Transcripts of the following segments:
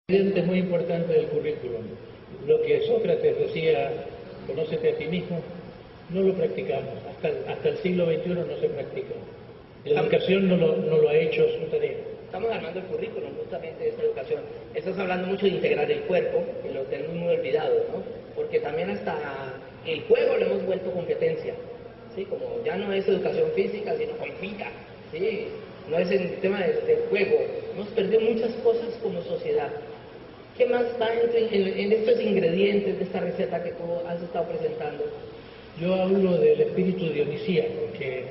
Es muy importante del currículum. Lo que Sócrates decía, conócete a ti mismo, no lo practicamos. Hasta el siglo XXI no se practica. La educación no lo ha hecho su tarea. Estamos armando el currículum justamente de esta educación. Estás hablando mucho de integrar el cuerpo, que lo tenemos muy olvidado, ¿no? Porque también hasta el juego lo hemos vuelto competencia, ¿sí? Como ya no es educación física, sino compita, ¿sí? No es el tema del juego. Hemos perdido muchas cosas como sociedad. ¿Qué más va en estos ingredientes de esta receta que tú has estado presentando? Yo hablo del espíritu dionisíaco, que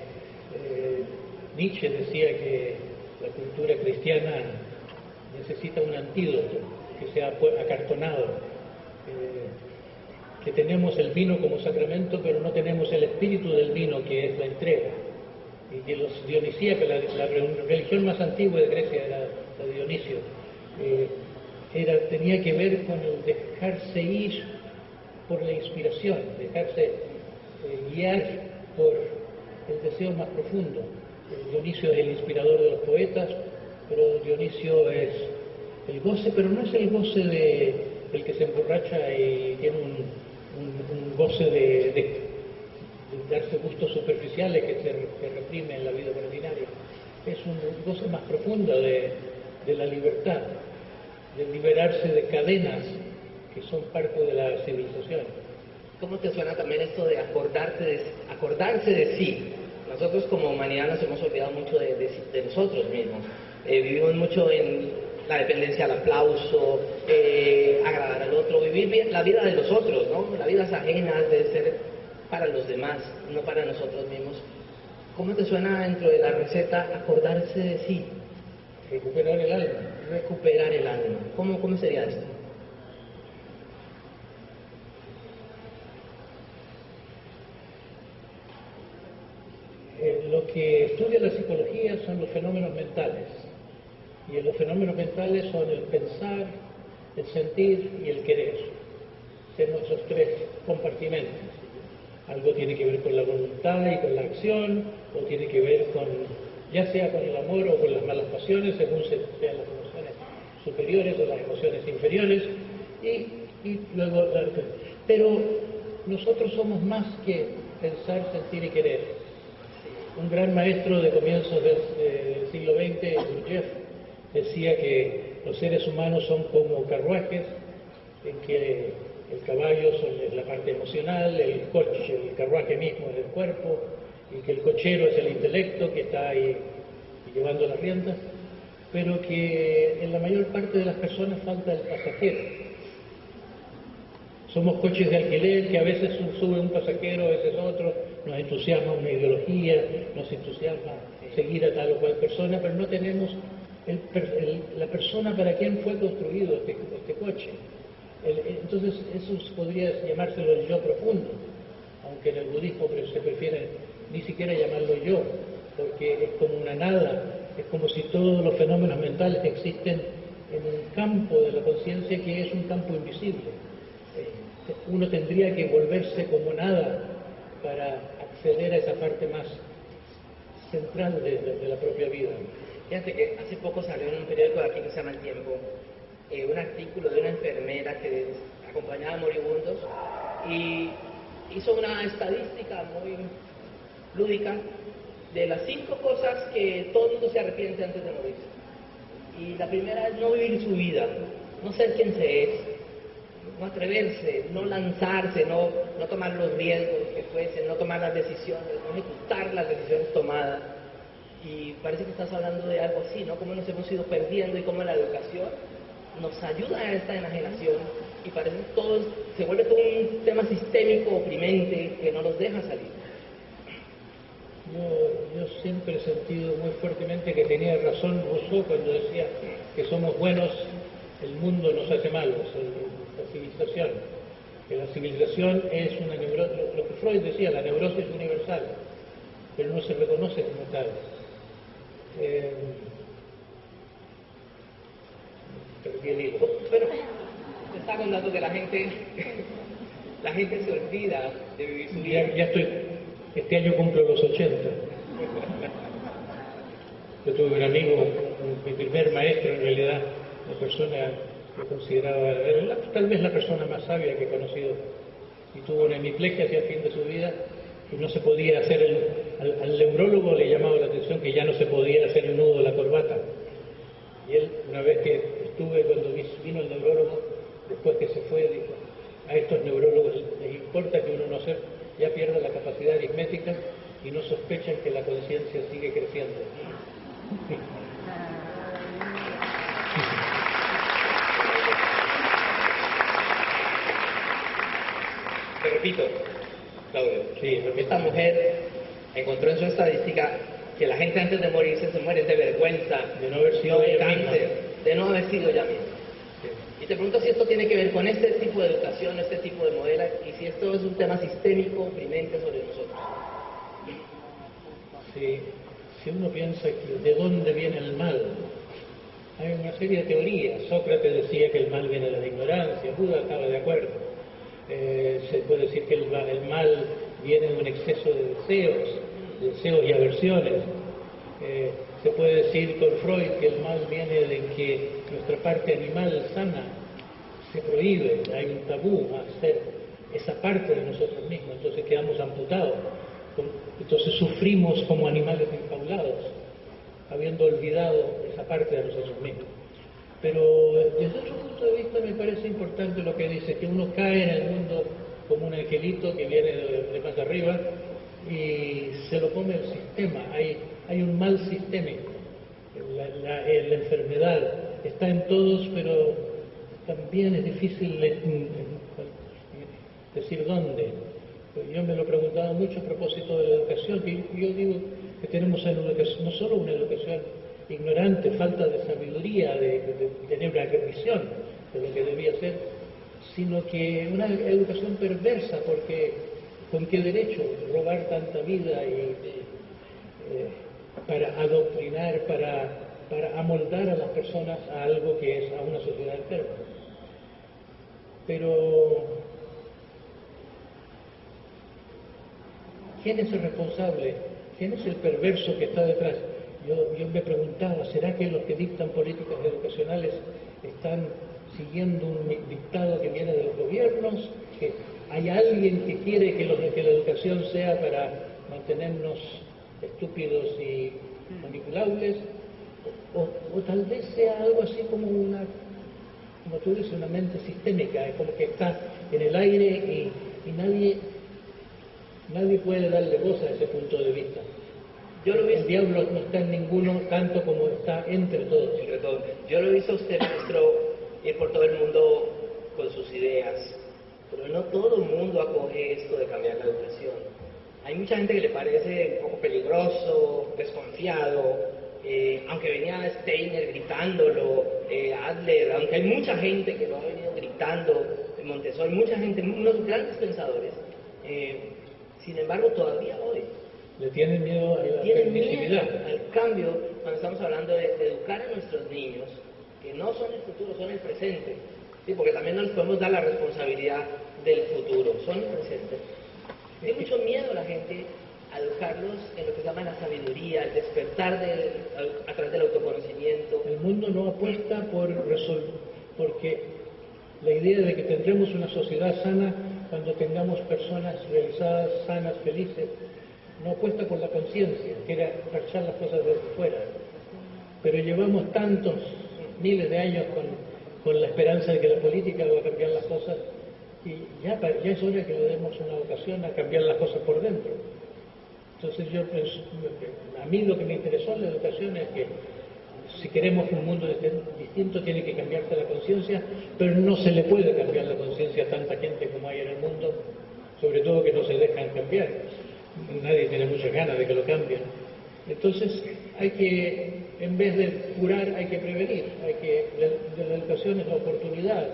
Nietzsche decía que la cultura cristiana necesita un antídoto, que sea acartonado, que tenemos el vino como sacramento, pero no tenemos el espíritu del vino, que es la entrega. Y que los dionisíacos, la religión más antigua de Grecia era la de Dionisio, tenía que ver con el dejarse ir por la inspiración, dejarse guiar por el deseo más profundo. Dionisio es el inspirador de los poetas, pero Dionisio es el goce, pero no es el goce del que se emborracha y tiene un goce de darse gustos superficiales que reprime en la vida ordinaria. Es un goce más profundo de la libertad, de liberarse de cadenas que son parte de la civilización. ¿Cómo te suena también esto de acordarse de sí? Nosotros como humanidad nos hemos olvidado mucho de nosotros mismos. Vivimos mucho en la dependencia al aplauso, agradar al otro, vivir bien la vida de los otros, ¿no? La vida es ajena, debe ser para los demás, no para nosotros mismos. ¿Cómo te suena dentro de la receta acordarse de sí? Recuperar el alma. Recuperar el alma. ¿Cómo sería esto? Lo que estudia la psicología son los fenómenos mentales. Y los fenómenos mentales son el pensar, el sentir y el querer. Tenemos esos tres compartimentos. Algo tiene que ver con la voluntad y con la acción, o tiene que ver con, ya sea con el amor o con las malas pasiones, según sean las emociones superiores o las emociones inferiores, y luego, pero nosotros somos más que pensar, sentir y querer. Un gran maestro de comienzos del siglo XX, Gurdjieff, decía que los seres humanos son como carruajes en que el caballo es la parte emocional, el carruaje mismo es el cuerpo, y que el cochero es el intelecto que está ahí llevando las riendas, pero que en la mayor parte de las personas falta el pasajero. Somos coches de alquiler que a veces sube un pasajero, a veces otro, nos entusiasma una ideología, nos entusiasma seguir a tal o cual persona, pero no tenemos la persona para quien fue construido este coche. Entonces eso podría llamárselo el yo profundo, aunque en el budismo se prefiere ni siquiera llamarlo yo, porque es como una nada, es como si todos los fenómenos mentales existen en un campo de la conciencia que es un campo invisible. Uno tendría que volverse como nada para acceder a esa parte más central de la propia vida. Fíjate que hace poco salió en un periódico de aquí que se llama El Tiempo, un artículo de una enfermera que acompañaba a moribundos y hizo una estadística muy lúdica de las 5 cosas que todo el mundo se arrepiente antes de morir. Y la primera es no vivir su vida, no ser quien se es, no atreverse, no lanzarse, no tomar los riesgos que fuesen, no tomar las decisiones, no ejecutar las decisiones tomadas. Y parece que estás hablando de algo así, ¿no? Cómo nos hemos ido perdiendo y cómo la educación nos ayuda a esta enajenación y parece que todo se vuelve todo un tema sistémico oprimente que no nos deja salir. Yo siempre he sentido muy fuertemente que tenía razón Rousseau cuando decía que somos buenos, el mundo nos hace malos, la civilización. Que la civilización es una neurosis, lo que Freud decía, la neurosis universal, pero no se reconoce como tal. Perdí el hilo. Pero te está contando que la gente se olvida de vivir su vida. Ya estoy, este año cumplo los 80. Yo tuve un amigo, mi primer maestro en realidad, una persona Yo consideraba, era tal vez la persona más sabia que he conocido, y tuvo una hemiplegia hacia el fin de su vida y no se podía hacer, al neurólogo le llamaba la atención que ya no se podía hacer el nudo de la corbata. Y él, una vez que estuve, cuando vino el neurólogo, después que se fue, dijo, a estos neurólogos les importa que uno no se, ya pierda la capacidad aritmética y no sospechan que la conciencia sigue creciendo. Te repito, Claudio, Sí, esta mujer encontró en su estadística que la gente antes de morirse se muere de vergüenza, de no haber sido de ella cáncer, de no haber sido ella misma. Sí. Y te pregunto si esto tiene que ver con este tipo de educación, este tipo de modelo, y si esto es un tema sistémico, oprimente sobre nosotros. Sí, si uno piensa que de dónde viene el mal, hay una serie de teorías. Sócrates decía que el mal viene de la ignorancia, Buda estaba de acuerdo. Se puede decir que el mal viene de un exceso de deseos y aversiones. Se puede decir con Freud que el mal viene de que nuestra parte animal sana se prohíbe, hay un tabú a hacer esa parte de nosotros mismos, entonces quedamos amputados, entonces sufrimos como animales enjaulados, habiendo olvidado esa parte de nosotros mismos. Pero desde otro punto de vista me parece importante lo que dice, que uno cae en el mundo como un angelito que viene de más arriba y se lo come el sistema. Hay un mal sistémico. La enfermedad está en todos, pero también es difícil decir dónde. Yo me lo he preguntado mucho a propósito de la educación, y yo digo que tenemos no solo una educación ignorante, falta de sabiduría, de tener una visión de lo que debía ser, sino que una educación perversa, porque ¿con qué derecho robar tanta vida y para adoctrinar, para amoldar a las personas a algo que es a una sociedad enferma? Pero ¿quién es el responsable? ¿Quién es el perverso que está detrás? Yo me preguntaba, ¿será que los que dictan políticas educacionales están siguiendo un dictado que viene de los gobiernos? ¿Que hay alguien que quiere que la educación sea para mantenernos estúpidos y manipulables? O tal vez sea algo así como como tú dices, una mente sistémica, es como que está en el aire y nadie puede darle voz a ese punto de vista. El diablo no está en ninguno tanto como está entre todos. Entre todos. Yo lo he visto a usted, maestro, ir por todo el mundo con sus ideas, pero no todo el mundo acoge esto de cambiar la educación. Hay mucha gente que le parece un poco peligroso, desconfiado, aunque venía Steiner gritándolo, Adler, aunque hay mucha gente que lo ha venido gritando, Montessori, mucha gente, unos grandes pensadores, sin embargo todavía hoy le tienen miedo a la tienen permisividad. miedo al cambio cuando estamos hablando de educar a nuestros niños, que no son el futuro, son el presente, ¿sí? Porque también no les podemos dar la responsabilidad del futuro, son el presente. Tiene mucho miedo la gente a educarlos en lo que se llama la sabiduría, el despertar a través del autoconocimiento. El mundo no apuesta porque la idea de que tendremos una sociedad sana cuando tengamos personas realizadas, sanas, felices, no apuesta por la conciencia, que era marchar las cosas desde fuera. Pero llevamos tantos miles de años con la esperanza de que la política va a cambiar las cosas, y ya es hora que le demos una vocación a cambiar las cosas por dentro. Entonces a mí lo que me interesó en la educación es que si queremos un mundo distinto tiene que cambiarse la conciencia, pero no se le puede cambiar la conciencia a tanta gente como hay en el mundo, sobre todo que no se dejan cambiar. Nadie tiene muchas ganas de que lo cambien. Entonces hay que, en vez de curar, hay que prevenir. La educación es la oportunidad,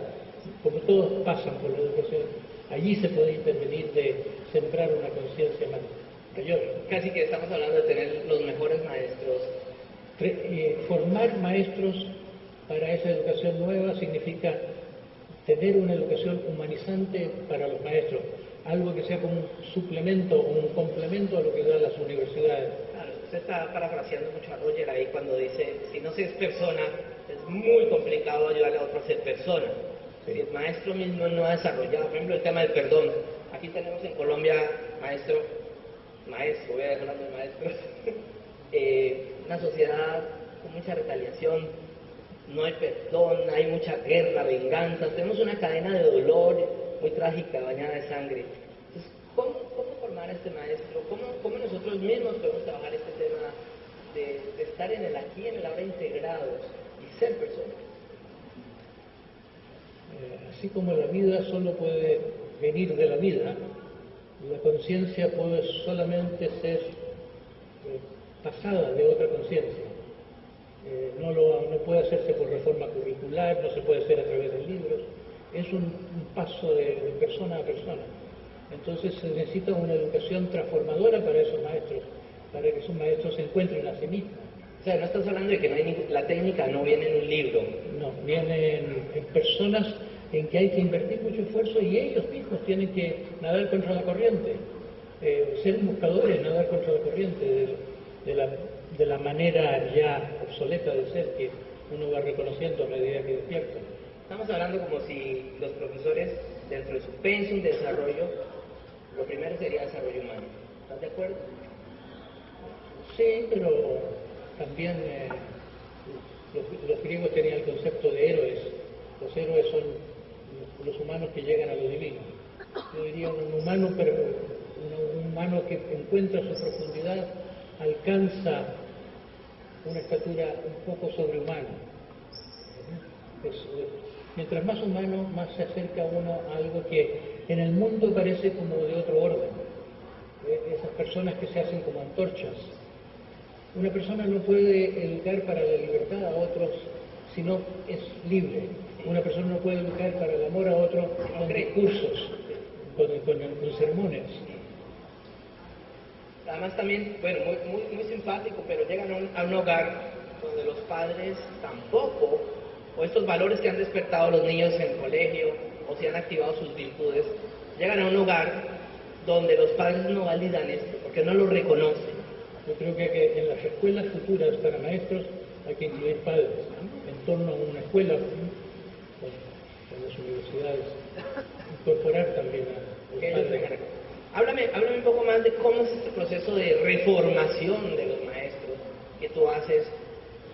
como todos pasan por la educación. Allí se puede intervenir de sembrar una conciencia mayor. Casi que estamos hablando de tener los mejores maestros. Formar maestros para esa educación nueva significa tener una educación humanizante para los maestros, algo que sea como un suplemento o un complemento a lo que dan las universidades. Claro, usted está parafraseando mucho a Roger ahí cuando dice, si no se es persona, es muy complicado ayudarle a otro a ser persona. Si el maestro mismo no ha desarrollado, por ejemplo, el tema del perdón. Aquí tenemos en Colombia, maestro, voy a dejar hablando de maestros, una sociedad con mucha retaliación, no hay perdón, hay mucha guerra, venganza, tenemos una cadena de dolor muy trágica, bañada de sangre. Entonces, ¿cómo formar a este maestro? ¿Cómo nosotros mismos podemos trabajar este tema de estar en el aquí y en el ahora integrados y ser personas? Así como la vida solo puede venir de la vida, la conciencia puede solamente ser pasada de otra conciencia. No puede hacerse por reforma curricular, no se puede hacer a través de libros, es un paso de persona a persona. Entonces se necesita una educación transformadora para esos maestros, para que esos maestros se encuentren a sí mismos. O sea, no estás hablando de que la técnica no viene en un libro. No, viene en personas en que hay que invertir mucho esfuerzo y ellos mismos tienen que nadar contra la corriente, ser buscadores, nadar contra la corriente de la manera ya obsoleta de ser que uno va reconociendo a medida que despierta. Estamos hablando como si los profesores, dentro de su pensum de desarrollo, lo primero sería desarrollo humano. ¿Estás de acuerdo? Sí, pero también los griegos tenían el concepto de héroes. Los héroes son los humanos que llegan a lo divino. Yo diría un humano que encuentra su profundidad, alcanza una estatura un poco sobrehumana. Mientras más humano, más se acerca uno a algo que en el mundo parece como de otro orden. Esas personas que se hacen como antorchas. Una persona no puede educar para la libertad a otros si no es libre. Una persona no puede educar para el amor a otro con discursos, con sermones. Además también, bueno, muy simpático, pero llegan a un hogar donde los padres tampoco, o estos valores que han despertado los niños en el colegio, o si han activado sus virtudes, llegan a un hogar donde los padres no validan esto, porque no lo reconocen. Yo creo que en las escuelas futuras para maestros hay que incluir padres, ¿no? En torno a una escuela, en las universidades, incorporar también a los padres. Háblame un poco más de cómo es este proceso de reformación de los maestros que tú haces,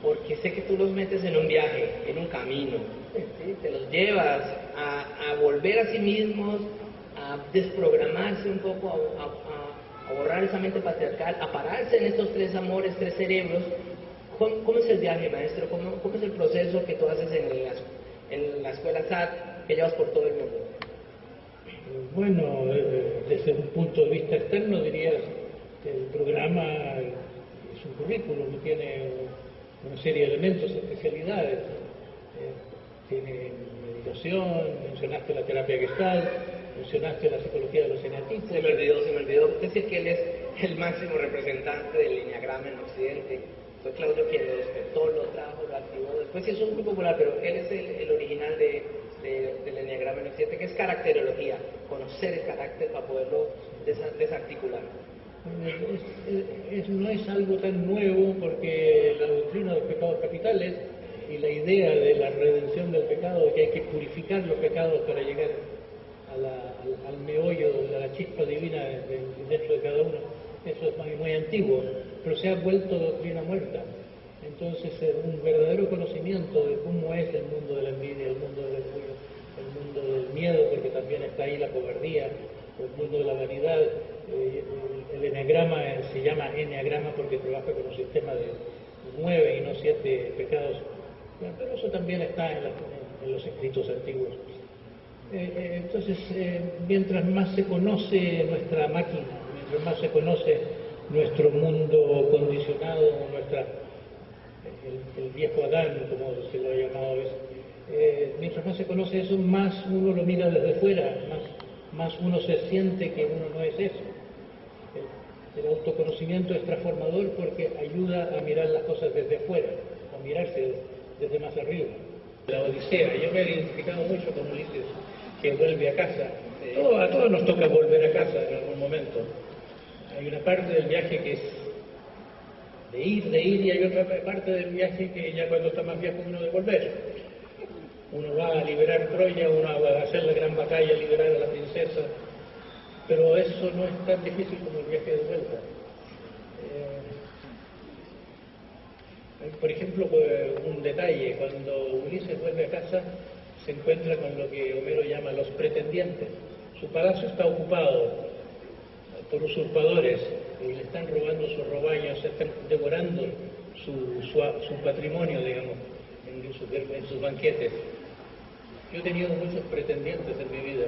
porque sé que tú los metes en un viaje, en un camino, ¿sí? Te los llevas a volver a sí mismos, a desprogramarse un poco, a borrar esa mente patriarcal, a pararse en estos tres amores, tres cerebros. ¿Cómo es el viaje, maestro? ¿Cómo es el proceso que tú haces en la escuela SAT que llevas por todo el mundo? Bueno, desde un punto de vista externo dirías que el programa es un currículum, tiene una serie de elementos, especialidades, tiene meditación, mencionaste la terapia Gestalt, mencionaste la psicología de los eneatipos. Se me olvidó decir que él es el máximo representante del Enneagrama en Occidente. Fue Claudio quien lo despertó, lo trajo, lo activó. Después sí es muy popular, pero él es el original del Enneagrama en Occidente, que es caracterología, conocer el carácter para poderlo desarticular. No es algo tan nuevo porque la doctrina de los pecados capitales y la idea de la redención del pecado, de que hay que purificar los pecados para llegar al meollo de la chispa divina dentro de cada uno, eso es muy antiguo, pero se ha vuelto doctrina muerta. Entonces un verdadero conocimiento de cómo es el mundo de la envidia, el mundo del orgullo, el mundo del miedo, porque también está ahí la cobardía, el mundo de la vanidad. El enneagrama se llama enneagrama porque trabaja con un sistema de 9 y no 7 pecados, pero eso también está en los escritos antiguos. Entonces, mientras más se conoce nuestra máquina, mientras más se conoce nuestro mundo condicionado, el viejo Adán, como se lo ha llamado a veces, mientras más se conoce eso, más uno lo mira desde fuera, más uno se siente que uno no es eso. El autoconocimiento es transformador porque ayuda a mirar las cosas desde fuera, a mirarse desde más arriba. La Odisea, yo me he identificado mucho con Ulises, que vuelve a casa. A todos nos toca volver a casa en algún momento. Hay una parte del viaje que es ir, y hay otra parte del viaje que ya cuando está más viejo uno de volver. Uno va a liberar Troya, uno va a hacer la gran batalla, liberar a la princesa, pero eso no es tan difícil como el viaje de vuelta. Por ejemplo, un detalle, cuando Ulises vuelve a casa, se encuentra con lo que Homero llama los pretendientes. Su palacio está ocupado por usurpadores, y le están robando sus robaños, se están devorando su patrimonio, digamos, en sus banquetes. Yo he tenido muchos pretendientes en mi vida.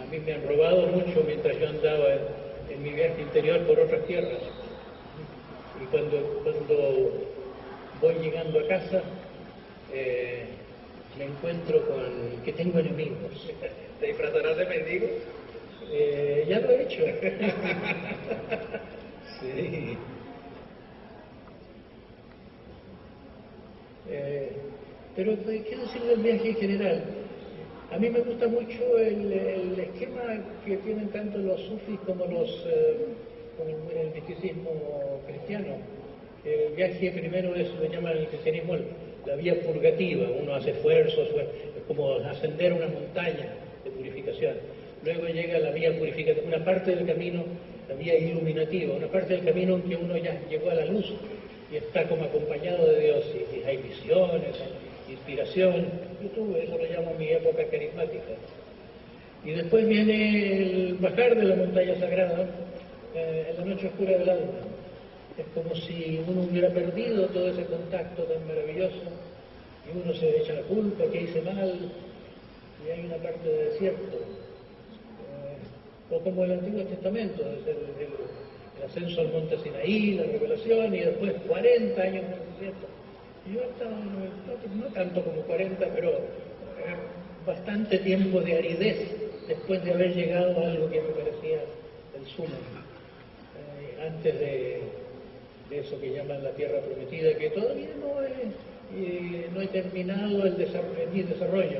A mí me han robado mucho mientras yo andaba en mi viaje interior por otras tierras. Y cuando voy llegando a casa, me encuentro con que tengo enemigos. ¿Te disfrazarás de mendigo? Ya lo he hecho. Sí. Pero ¿qué decir del viaje en general? A mí me gusta mucho el esquema que tienen tanto los sufis como como el misticismo cristiano. El viaje primero lo llaman el cristianismo la vía purgativa, uno hace esfuerzos, es como ascender una montaña de purificación. Luego llega la vía purificativa, una parte del camino, la vía iluminativa, una parte del camino en que uno ya llegó a la luz y está como acompañado de Dios, y hay visiones, hay inspiración. Eso lo llamo mi época carismática. Y después viene el bajar de la montaña sagrada en la noche oscura del alma. Es como si uno hubiera perdido todo ese contacto tan maravilloso y uno se echa la culpa, que hice mal, y hay una parte de desierto. O como el Antiguo Testamento, es el ascenso al monte Sinaí, la revelación, y después 40 años en el desierto. Yo he estado, no tanto como 40, pero bastante tiempo de aridez después de haber llegado a algo que me parecía el sumo, antes de eso que llaman la tierra prometida, que todavía no he terminado mi desarrollo.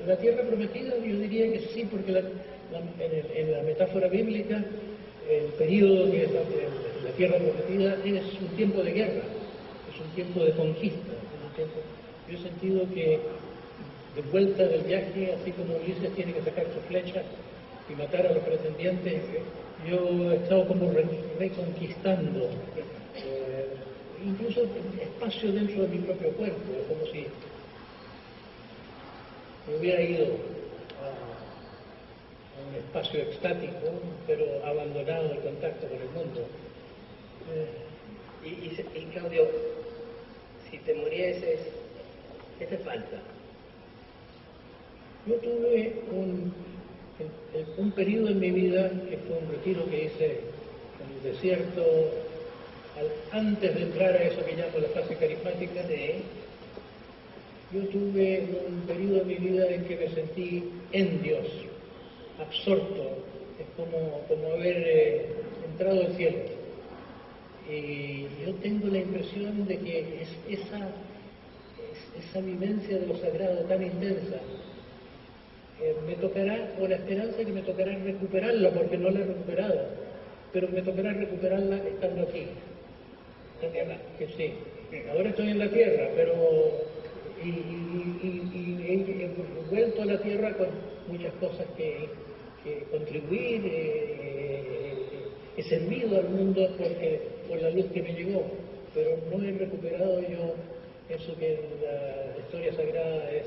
La tierra prometida yo diría que sí, porque en la metáfora bíblica el periodo que es la tierra prometida es un tiempo de guerra, es un tiempo de conquista. Yo he sentido que de vuelta del viaje, así como Ulises tiene que sacar su flecha y matar a los pretendientes, yo he estado como reconquistando incluso espacio dentro de mi propio cuerpo. Es como si me hubiera ido a un espacio extático, pero abandonado el contacto con el mundo. Y Claudio, si te murieses, ¿qué te falta? Yo tuve un periodo en mi vida que fue un retiro que hice en el desierto, antes de entrar a eso que llamo la fase carismática. Yo tuve un periodo en mi vida en que me sentí en Dios, absorto, es como haber entrado al cielo. Y yo tengo la impresión de que esa vivencia de lo sagrado tan intensa, me tocará, o la esperanza que me tocará recuperarla, porque no la he recuperado, pero me tocará recuperarla estando aquí. Que sí, ahora estoy en la tierra, pero he vuelto a la tierra con muchas cosas que contribuir, he servido al mundo por la luz que me llegó, pero no he recuperado yo eso que en la historia sagrada es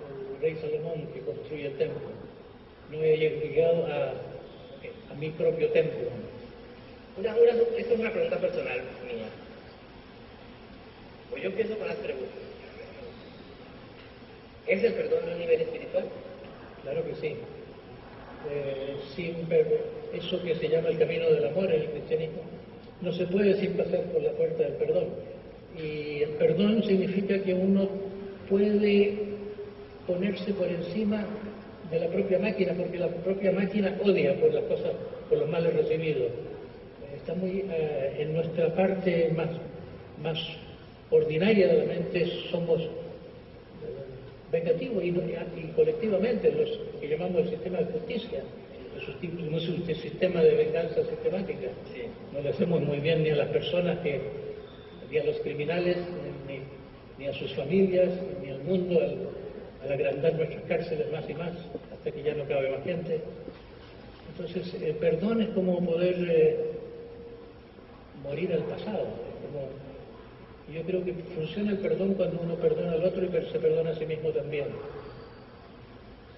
el rey Salomón que construye el templo. No he llegado a mi propio templo. Esta es una pregunta personal mía. Pues yo empiezo con las preguntas. ¿Es el perdón un nivel espiritual? Claro que sí. Eso que se llama el camino del amor en el cristianismo, no se puede sin pasar por la puerta del perdón. Y el perdón significa que uno puede ponerse por encima de la propia máquina, porque la propia máquina odia por las cosas, por los males recibidos. Está muy en nuestra parte más ordinaria de la mente, somos vengativos y colectivamente, lo que llamamos el sistema de justicia. un sistema de venganza sistemática. Sí. No le hacemos muy bien ni a las personas, ni a los criminales, ni a sus familias, ni al mundo, al agrandar nuestras cárceles más y más, hasta que ya no cabe más gente. Entonces, el perdón es como poder morir al pasado. Yo creo que funciona el perdón cuando uno perdona al otro y se perdona a sí mismo también.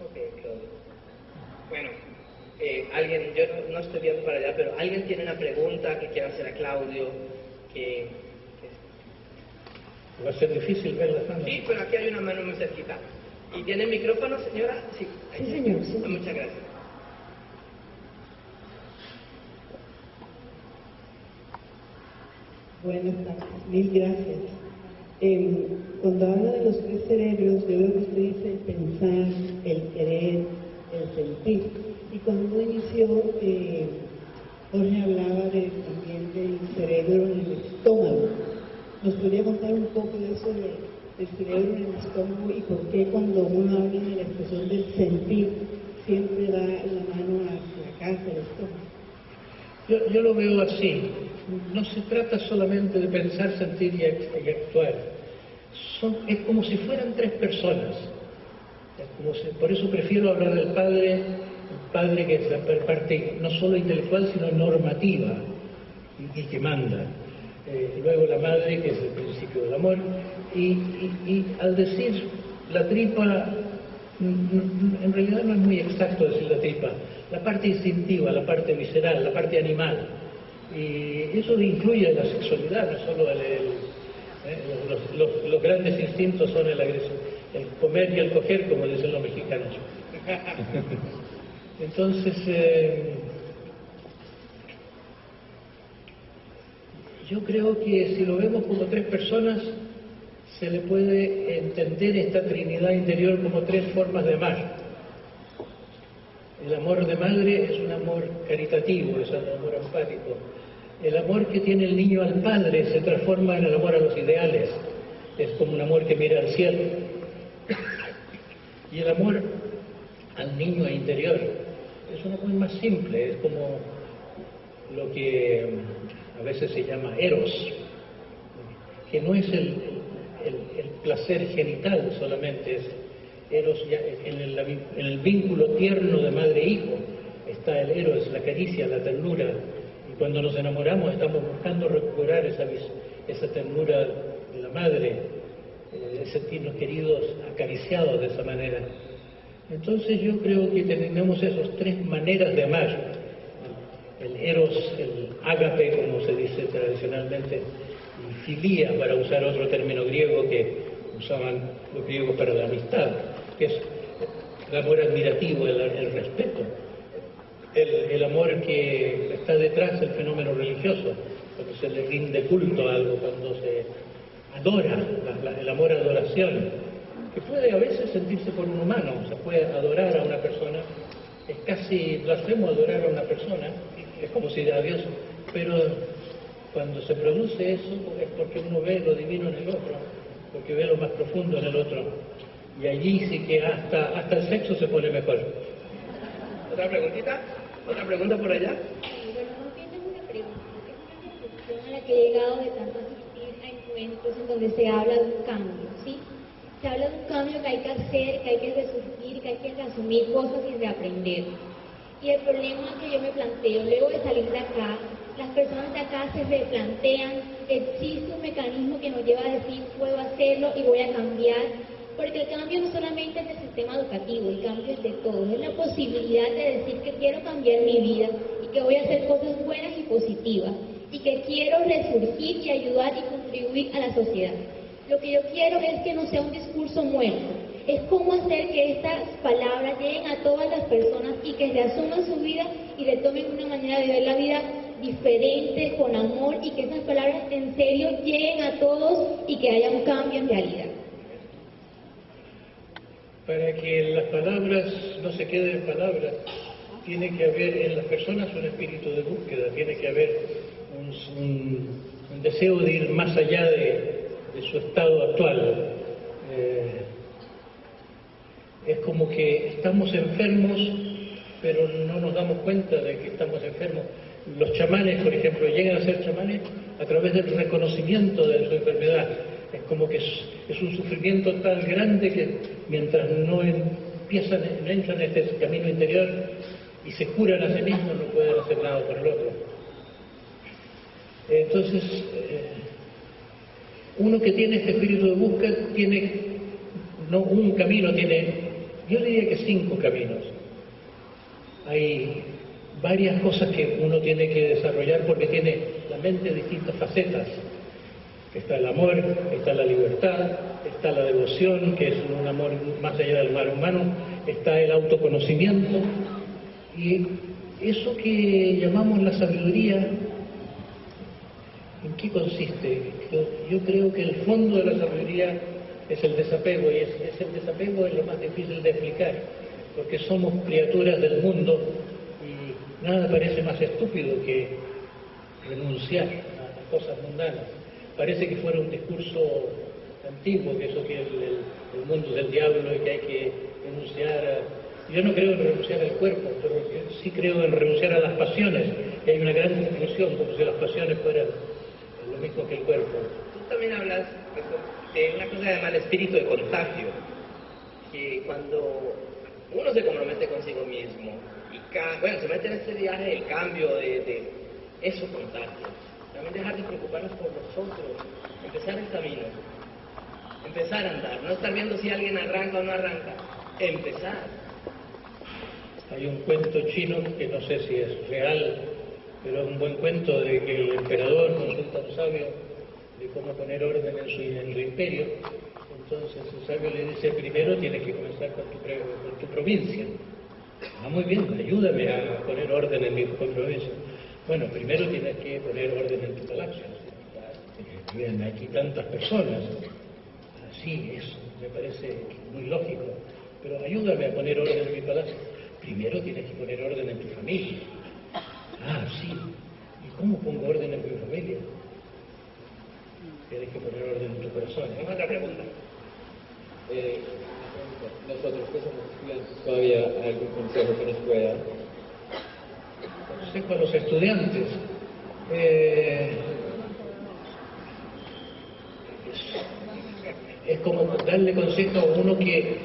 Ok, Claudio. Bueno, alguien, yo no estoy viendo para allá, pero alguien tiene una pregunta que quiera hacer a Claudio, Va a ser difícil ver las manos. Sí, pero aquí hay una mano muy cerquita. ¿Y tiene micrófono, señora? Sí. Sí, señor. Sí. Muchas gracias. Buenas tardes, mil gracias. Cuando habla de los tres cerebros, yo veo que usted dice el pensar, el querer, el sentir. Y cuando inició, Jorge hablaba también del cerebro en el estómago. ¿Nos podría contar un poco de eso del cerebro en el estómago y por qué cuando uno habla de la expresión del sentir, siempre da la mano hacia acá, hacia el estómago? Yo lo veo así. No se trata solamente de pensar, sentir y actuar. Es como si fueran tres personas. Por eso prefiero hablar del padre, el padre que es la parte no solo intelectual, sino normativa y que manda. Luego la madre, que es el principio del amor. Y al decir la tripa, en realidad no es muy exacto decir la tripa. La parte instintiva, la parte visceral, la parte animal. Y eso incluye la sexualidad, no solo los grandes instintos son el comer y el coger, como dicen los mexicanos. Entonces, yo creo que si lo vemos como tres personas, se le puede entender esta trinidad interior como tres formas de amar. El amor de madre es un amor caritativo, es un amor empático. El amor que tiene el niño al padre se transforma en el amor a los ideales. Es como un amor que mira al cielo. Y el amor al niño interior es un amor más simple, es como lo que a veces se llama eros, que no es el placer genital solamente, es eros ya en el vínculo tierno de madre e hijo. Está el eros, la caricia, la ternura. Y cuando nos enamoramos estamos buscando recuperar esa ternura de la madre, sentirnos queridos, acariciados de esa manera. Entonces yo creo que tenemos esas tres maneras de amar. El eros, el ágape, como se dice tradicionalmente, y filía, para usar otro término griego que usaban los griegos para la amistad, que es el amor admirativo, el respeto, el amor que está detrás del fenómeno religioso, cuando se le rinde culto a algo, cuando se adora, el amor a adoración, que puede a veces sentirse por un humano, se puede adorar a una persona, es casi blasfemo adorar a una persona, es como si a Dios, pero cuando se produce eso es porque uno ve lo divino en el otro, porque ve lo más profundo en el otro, y allí sí que hasta el sexo se pone mejor. ¿Otra preguntita? ¿Otra pregunta por allá? Bueno, no tienes una pregunta, es una reflexión a la que he llegado de tanto asistir a encuentros en donde se habla de un cambio, ¿sí? Se habla de un cambio que hay que hacer, que hay que resurgir, que hay que asumir cosas y reaprender. Y el problema que yo me planteo, luego de salir de acá, las personas de acá se replantean, existe un mecanismo que nos lleva a decir, puedo hacerlo y voy a cambiar, porque el cambio no solamente es del sistema educativo, el cambio es de todo, es la posibilidad de decir que quiero cambiar mi vida y que voy a hacer cosas buenas y positivas, y que quiero resurgir y ayudar y contribuir a la sociedad. Lo que yo quiero es que no sea un discurso muerto, es cómo hacer que estas palabras lleguen a todas las personas y que reasuman su vida y retomen una manera de ver la vida diferente, con amor, y que esas palabras en serio lleguen a todos y que haya un cambio en realidad. Para que las palabras no se queden en palabras, tiene que haber en las personas un espíritu de búsqueda, tiene que haber un deseo de ir más allá de su estado actual. Es como que estamos enfermos pero no nos damos cuenta de que estamos enfermos. Los chamanes, por ejemplo, llegan a ser chamanes a través del reconocimiento de su enfermedad. Es como que es un sufrimiento tan grande que mientras no entran en este camino interior y se curan a sí mismos, no pueden hacer nada por el otro. Entonces, uno que tiene este espíritu de búsqueda tiene no un camino, tiene, yo diría que 5 caminos. Hay varias cosas que uno tiene que desarrollar porque tiene la mente distintas facetas. Está el amor, está la libertad, está la devoción, que es un amor más allá del mal humano, está el autoconocimiento, y eso que llamamos la sabiduría, ¿en qué consiste? Yo creo que el fondo de la sabiduría es el desapego, y el desapego es lo más difícil de explicar, porque somos criaturas del mundo y nada parece más estúpido que renunciar a cosas mundanas. Parece que fuera un discurso antiguo, que eso que el mundo es del diablo y que hay que renunciar a... Yo no creo en renunciar al cuerpo, pero sí creo en renunciar a las pasiones, y hay una gran confusión, como si las pasiones fueran lo mismo que el cuerpo. Tú también hablas de una cosa que se llama el espíritu de contagio, que cuando uno se compromete consigo mismo y se mete en este viaje del cambio de eso contagio. También dejar de preocuparnos por nosotros, empezar el camino, empezar a andar, no estar viendo si alguien arranca o no arranca, empezar. Hay un cuento chino que no sé si es real, pero es un buen cuento de que el emperador consulta a un sabio de cómo poner orden en su imperio. Entonces el sabio le dice, primero tienes que comenzar con tu provincia. Ah, muy bien, ayúdame a poner orden en mi provincia. Bueno, primero tienes que poner orden en tu palacio. Viven aquí tantas personas. Así, eso me parece muy lógico. Pero ayúdame a poner orden en mi palacio. Primero tienes que poner orden en tu familia. Ah, sí. ¿Y cómo pongo orden en mi familia? Tienes que poner orden en tu corazón. Otra pregunta. Nosotros que somos estudiantes, ¿todavía hay algún consejo que nos pueda dar? Consejo a los estudiantes. Es como darle consejo a uno que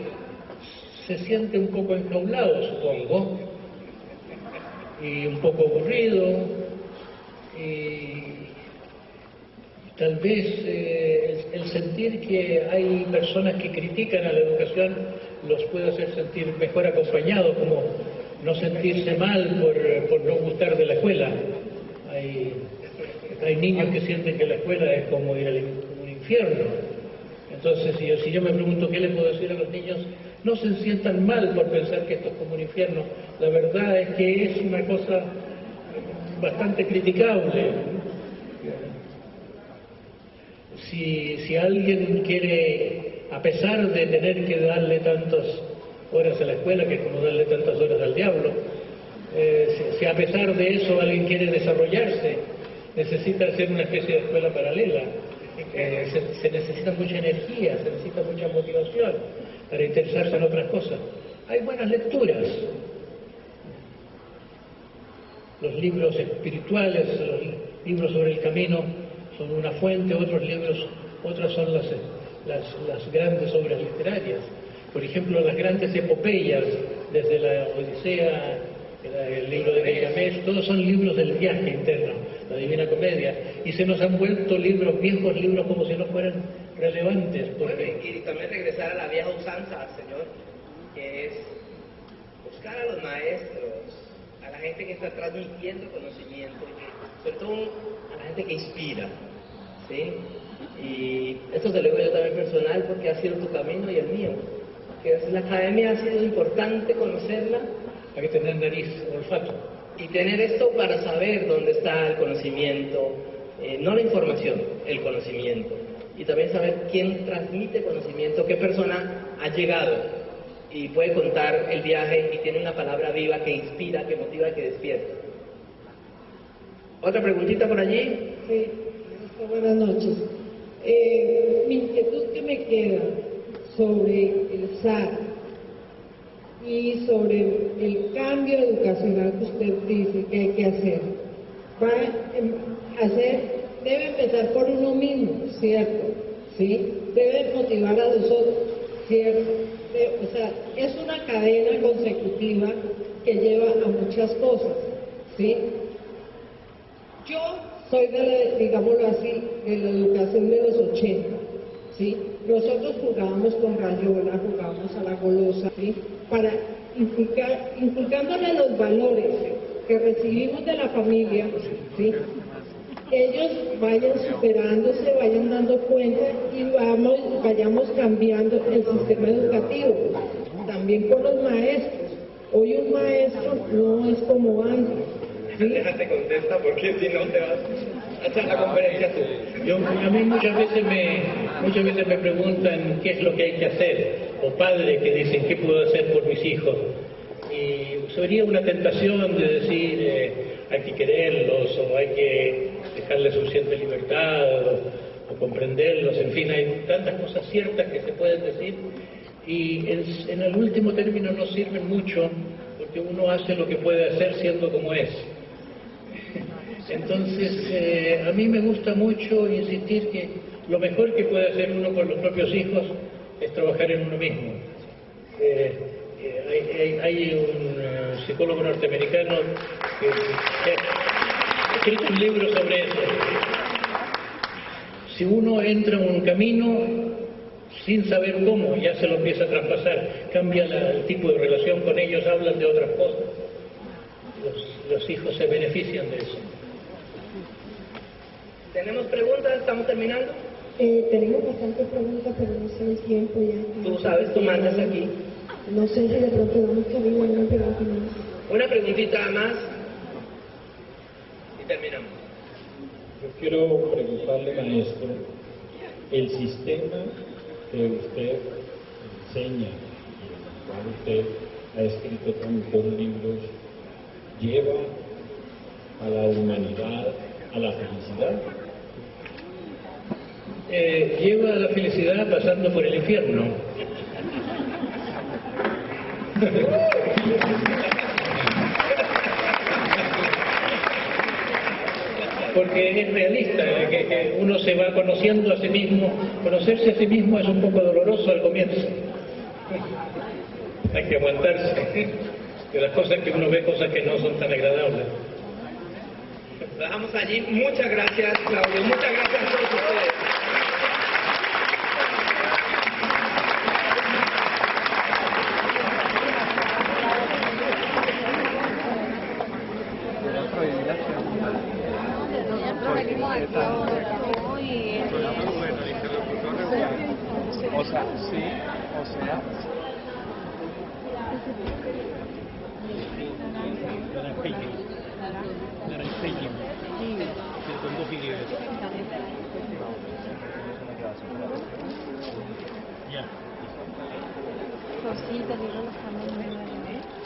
se siente un poco enjaulado, supongo, y un poco aburrido, y tal vez el sentir que hay personas que critican a la educación los puede hacer sentir mejor acompañados, como no sentirse mal por no gustar de la escuela. Hay niños que sienten que la escuela es como ir como un infierno. Entonces, si yo me pregunto qué le puedo decir a los niños, no se sientan mal por pensar que esto es como un infierno. La verdad es que es una cosa bastante criticable. Si alguien quiere, a pesar de tener que darle tantas horas a la escuela, que es como darle tantas horas al diablo, si a pesar de eso alguien quiere desarrollarse, necesita hacer una especie de escuela paralela. Se necesita mucha energía, se necesita mucha motivación para interesarse en otras cosas. Hay buenas lecturas. Los libros espirituales, los libros sobre el camino son una fuente, otras son las grandes obras literarias. Por ejemplo, las grandes epopeyas, desde la Odisea, el libro de Gilgamesh, todos son libros del viaje interno, la Divina Comedia, y se nos han vuelto viejos libros como si no fueran relevantes. Porque... Bueno, y también regresar a la vieja usanza, Señor, que es buscar a los maestros, a la gente que está transmitiendo conocimiento, sobre todo a la gente que inspira, ¿sí? Y esto se lo digo yo también personal porque ha sido tu camino y el mío. Que la academia ha sido importante conocerla. Hay que tener nariz, olfato. Y tener esto para saber dónde está el conocimiento, no la información, el conocimiento. Y también saber quién transmite conocimiento, qué persona ha llegado y puede contar el viaje y tiene una palabra viva que inspira, que motiva y que despierta. ¿Otra preguntita por allí? Sí, buenas noches. Mi inquietud que me queda sobre el SAR y sobre el cambio educacional que usted dice que hay que hacer. Debe empezar por uno mismo, ¿cierto? ¿Sí? Debe motivar a los otros, ¿cierto? O sea, es una cadena consecutiva que lleva a muchas cosas, ¿sí? Yo soy digámoslo así, de la educación de los 80, ¿sí? Nosotros jugábamos con rayola, jugábamos a la golosa, ¿sí? Para inculcándole los valores que recibimos de la familia, ¿sí? Ellos vayan superándose, vayan dando cuenta y vayamos cambiando el sistema educativo. También con los maestros. Hoy un maestro no es como antes. ¿Sí? Déjate contesta porque si no te vas a echar la conferencia tú. A mí muchas veces me preguntan qué es lo que hay que hacer, o padres que dicen qué puedo hacer por mis hijos. Y sería una tentación de decir hay que quererlos, o hay que dejarles suficiente libertad, o comprenderlos, en fin, hay tantas cosas ciertas que se pueden decir, y en el último término no sirven mucho, porque uno hace lo que puede hacer siendo como es. Entonces, a mí me gusta mucho insistir que lo mejor que puede hacer uno por los propios hijos es trabajar en uno mismo. Hay un psicólogo norteamericano que ha escrito un libro sobre eso. Si uno entra en un camino sin saber cómo, ya se lo empieza a traspasar, cambia el tipo de relación con ellos, hablan de otras cosas. Los hijos se benefician de eso. ¿Tenemos preguntas? ¿Estamos terminando? Tenemos bastantes preguntas, pero no sé el tiempo ya. Tú sabes, tú mandas aquí. No sé si de pronto vamos a abrir una pregunta más. Una preguntita más y terminamos. Yo quiero preguntarle, maestro, el sistema que usted enseña y en el cual usted ha escrito tantos libros, lleva a la humanidad a la felicidad. Lleva a la felicidad pasando por el infierno. Porque es realista, que uno se va conociendo a sí mismo. Conocerse a sí mismo es un poco doloroso al comienzo. Hay que aguantarse de las cosas que uno ve, cosas que no son tan agradables. Lo dejamos allí. Muchas gracias, Claudio. Muchas gracias a todos ustedes. O sea, sí, o sea. Rosita, libro los caminos.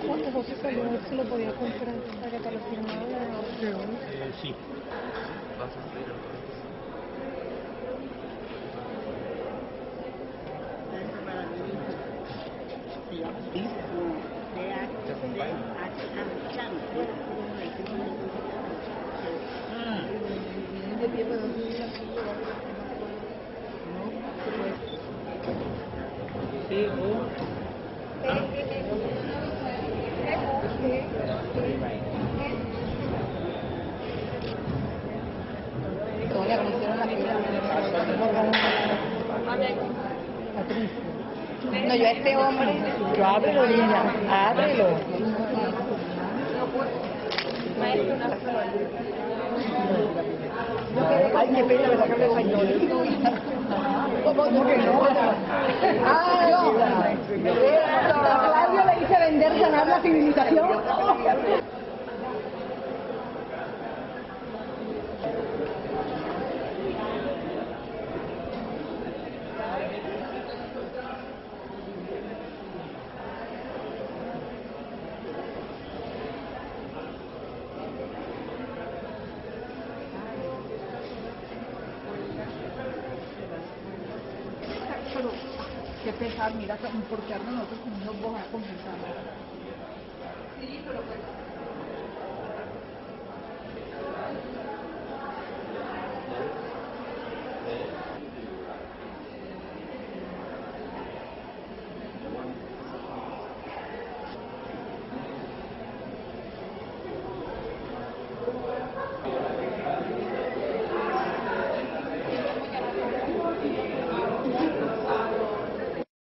Cuando José salió, a ver si lo podía comprar para que lo firmara. Sí. No, yo a este hombre, yo ábrelo, niña, ábrelo. Ay, qué pena, me sacan de español. ¿Cómo que no? Ah, no. A Claudio le hice vender, ganar la civilización. Qué pesar, mira, porque nosotros como unos bojos a conversar. Gracias.